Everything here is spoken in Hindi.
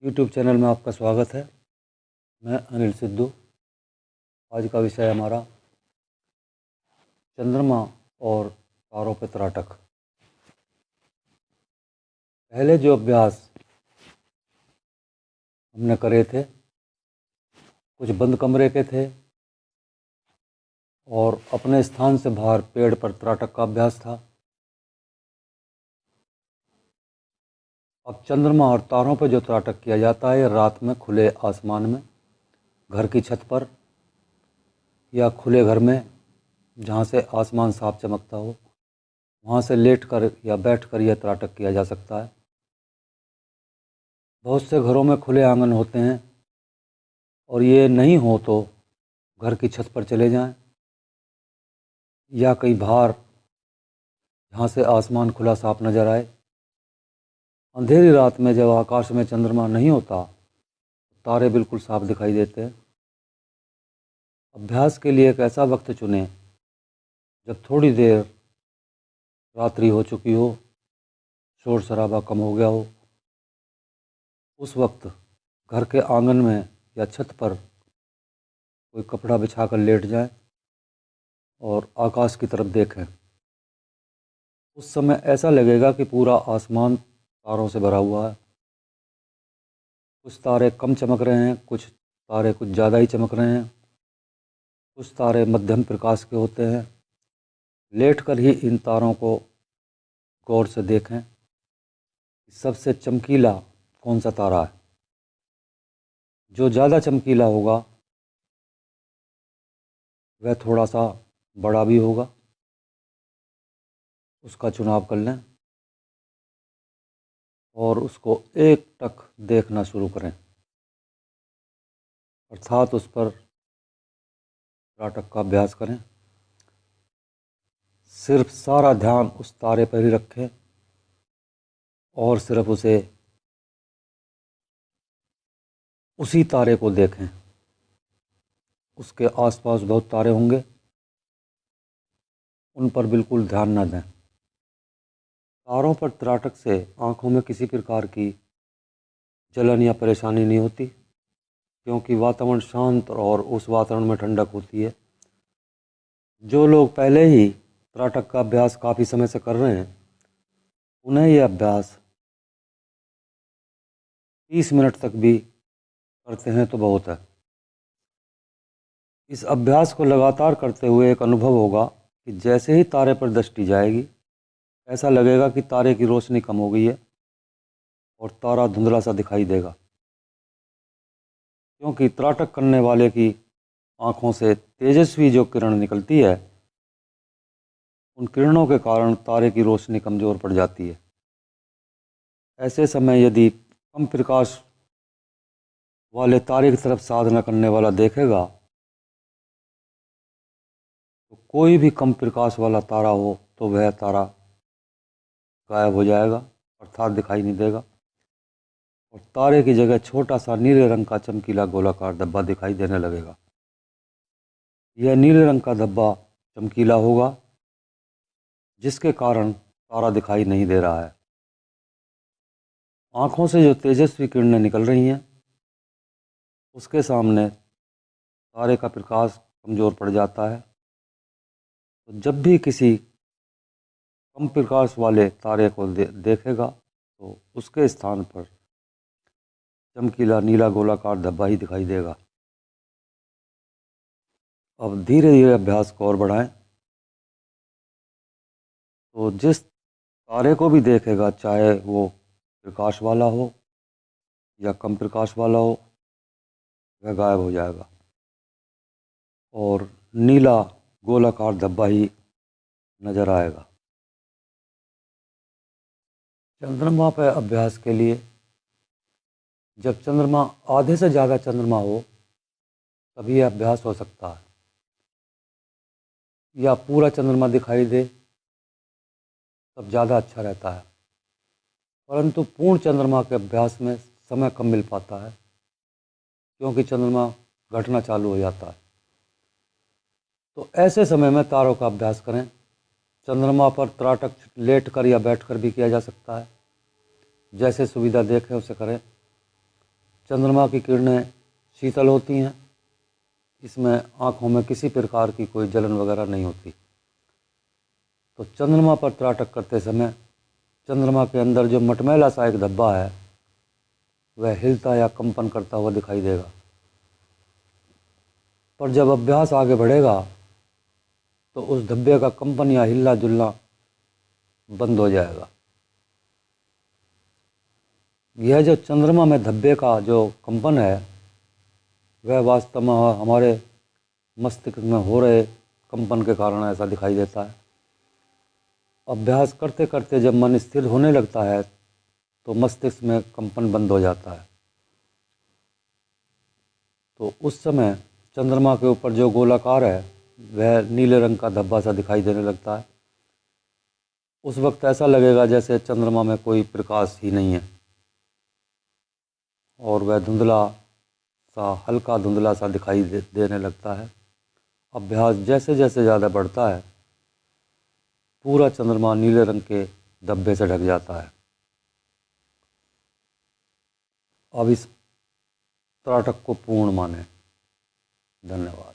यूट्यूब चैनल में आपका स्वागत है। मैं अनिल सिद्धू। आज का विषय हमारा चंद्रमा और तारों पर त्राटक। पहले जो अभ्यास हमने करे थे कुछ बंद कमरे के थे और अपने स्थान से बाहर पेड़ पर त्राटक का अभ्यास था। अब चंद्रमा और तारों पर जो त्राटक किया जाता है रात में खुले आसमान में, घर की छत पर या खुले घर में जहाँ से आसमान साफ चमकता हो, वहाँ से लेटकर या बैठकर यह त्राटक किया जा सकता है। बहुत से घरों में खुले आंगन होते हैं और ये नहीं हो तो घर की छत पर चले जाएं या कहीं बाहर जहाँ से आसमान खुला साफ नज़र आए। अंधेरी रात में जब आकाश में चंद्रमा नहीं होता, तारे बिल्कुल साफ दिखाई देते हैं। अभ्यास के लिए एक ऐसा वक्त चुनें जब थोड़ी देर रात्रि हो चुकी हो, शोर शराबा कम हो गया हो। उस वक्त घर के आंगन में या छत पर कोई कपड़ा बिछाकर लेट जाएं और आकाश की तरफ देखें। उस समय ऐसा लगेगा कि पूरा आसमान तारों से भरा हुआ है। कुछ तारे कम चमक रहे हैं, कुछ तारे कुछ ज़्यादा ही चमक रहे हैं, कुछ तारे मध्यम प्रकाश के होते हैं। लेटकर ही इन तारों को गौर से देखें। सबसे चमकीला कौन सा तारा है? जो ज़्यादा चमकीला होगा वह थोड़ा सा बड़ा भी होगा, उसका चुनाव कर लें और उसको एक टक देखना शुरू करें, अर्थात उस पर त्राटक का अभ्यास करें। सिर्फ सारा ध्यान उस तारे पर ही रखें और सिर्फ उसी तारे को देखें। उसके आसपास बहुत तारे होंगे, उन पर बिल्कुल ध्यान न दें। तारों पर त्राटक से आँखों में किसी प्रकार की जलन या परेशानी नहीं होती, क्योंकि वातावरण शांत और उस वातावरण में ठंडक होती है। जो लोग पहले ही त्राटक का अभ्यास काफ़ी समय से कर रहे हैं, उन्हें यह अभ्यास 30 मिनट तक भी करते हैं तो बहुत है। इस अभ्यास को लगातार करते हुए एक अनुभव होगा कि जैसे ही तारे पर दृष्टि जाएगी, ऐसा लगेगा कि तारे की रोशनी कम हो गई है और तारा धुंधला सा दिखाई देगा, क्योंकि त्राटक करने वाले की आँखों से तेजस्वी जो किरण निकलती है, उन किरणों के कारण तारे की रोशनी कमज़ोर पड़ जाती है। ऐसे समय यदि कम प्रकाश वाले तारे की तरफ साधना करने वाला देखेगा तो कोई भी कम प्रकाश वाला तारा हो तो वह तारा गायब हो जाएगा, अर्थात दिखाई नहीं देगा, और तारे की जगह छोटा सा नीले रंग का चमकीला गोलाकार धब्बा दिखाई देने लगेगा। यह नीले रंग का धब्बा चमकीला होगा, जिसके कारण तारा दिखाई नहीं दे रहा है। आँखों से जो तेजस्वी किरणें निकल रही हैं, उसके सामने तारे का प्रकाश कमज़ोर पड़ जाता है। तो जब भी किसी कम प्रकाश वाले तारे को देखेगा तो उसके स्थान पर चमकीला नीला गोलाकार धब्बा ही दिखाई देगा। अब धीरे धीरे अभ्यास को और बढ़ाएं। तो जिस तारे को भी देखेगा, चाहे वो प्रकाश वाला हो या कम प्रकाश वाला हो, वह गायब हो जाएगा और नीला गोलाकार धब्बा ही नज़र आएगा। चंद्रमा पर अभ्यास के लिए जब चंद्रमा आधे से ज़्यादा चंद्रमा हो तभी यह अभ्यास हो सकता है, या पूरा चंद्रमा दिखाई दे तब ज़्यादा अच्छा रहता है। परंतु पूर्ण चंद्रमा के अभ्यास में समय कम मिल पाता है, क्योंकि चंद्रमा घटना चालू हो जाता है। तो ऐसे समय में तारों का अभ्यास करें। चंद्रमा पर त्राटक लेटकर या बैठकर भी किया जा सकता है, जैसे सुविधा देखें उसे करें। चंद्रमा की किरणें शीतल होती हैं, इसमें आँखों में किसी प्रकार की कोई जलन वगैरह नहीं होती। तो चंद्रमा पर त्राटक करते समय चंद्रमा के अंदर जो मटमैला सा एक धब्बा है वह हिलता या कंपन करता हुआ दिखाई देगा। पर जब अभ्यास आगे बढ़ेगा तो उस धब्बे का कंपन या हिलना जुलना बंद हो जाएगा। यह जो चंद्रमा में धब्बे का जो कंपन है वह वास्तव में हमारे मस्तिष्क में हो रहे कंपन के कारण ऐसा दिखाई देता है। अभ्यास करते करते जब मन स्थिर होने लगता है तो मस्तिष्क में कंपन बंद हो जाता है। तो उस समय चंद्रमा के ऊपर जो गोलाकार है वह नीले रंग का धब्बा सा दिखाई देने लगता है। उस वक्त ऐसा लगेगा जैसे चंद्रमा में कोई प्रकाश ही नहीं है और वह धुंधला सा, हल्का धुंधला सा दिखाई देने लगता है। अभ्यास जैसे जैसे ज़्यादा बढ़ता है पूरा चंद्रमा नीले रंग के धब्बे से ढक जाता है। अब इस त्राटक को पूर्ण माने। धन्यवाद।